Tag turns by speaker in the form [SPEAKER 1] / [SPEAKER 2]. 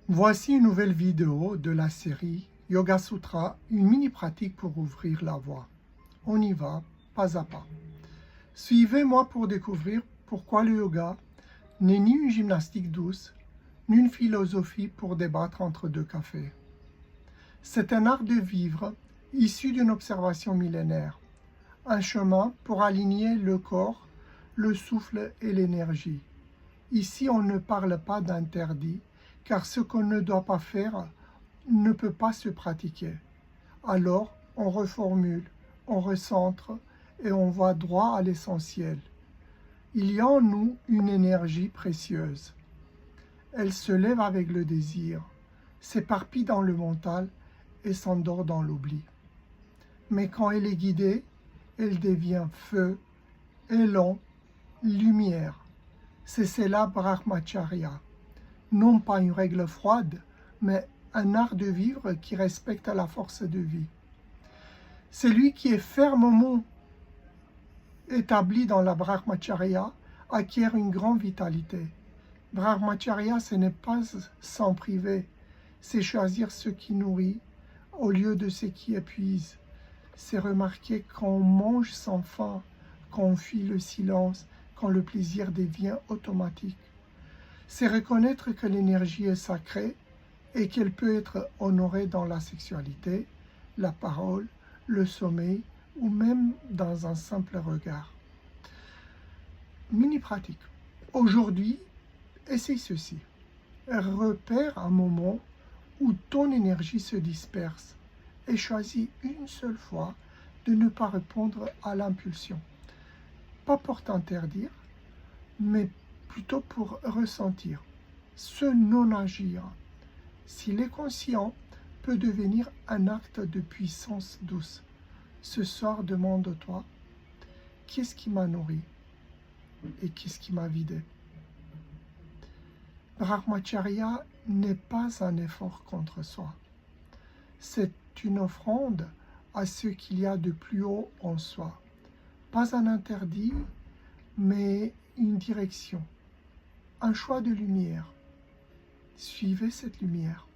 [SPEAKER 1] Voici une nouvelle vidéo de la série Yoga Sutra, une mini pratique pour ouvrir la voie. On y va, pas à pas. Suivez-moi pour découvrir pourquoi le yoga n'est ni une gymnastique douce, ni une philosophie pour débattre entre deux cafés. C'est un art de vivre issu d'une observation millénaire, un chemin pour aligner le corps, le souffle et l'énergie. Ici, on ne parle pas d'interdit, car ce qu'on ne doit pas faire ne peut pas se pratiquer. Alors, on reformule, on recentre et on va droit à l'essentiel. Il y a en nous une énergie précieuse. Elle se lève avec le désir, s'éparpille dans le mental et s'endort dans l'oubli. Mais quand elle est guidée, elle devient feu, élan, lumière. C'est cela Brahmacharya. Non pas une règle froide, mais un art de vivre qui respecte la force de vie. Celui qui est fermement établi dans la Brahmacharya acquiert une grande vitalité. Brahmacharya, ce n'est pas s'en priver, c'est choisir ce qui nourrit au lieu de ce qui épuise. C'est remarquer qu'on mange sans faim, qu'on fuit le silence, quand le plaisir devient automatique. C'est reconnaître que l'énergie est sacrée et qu'elle peut être honorée dans la sexualité, la parole, le sommeil ou même dans un simple regard. Mini pratique. Aujourd'hui, essaye ceci. Repère un moment où ton énergie se disperse et choisis une seule fois de ne pas répondre à l'impulsion. Pas pour t'interdire, mais plutôt pour ressentir, ce non-agir. S'il est conscient, peut devenir un acte de puissance douce. Ce soir, demande-toi, qu'est-ce qui m'a nourri et qu'est-ce qui m'a vidé? Brahmacharya n'est pas un effort contre soi. C'est une offrande à ce qu'il y a de plus haut en soi. Pas un interdit, mais une direction, un choix de lumière. Suivez cette lumière.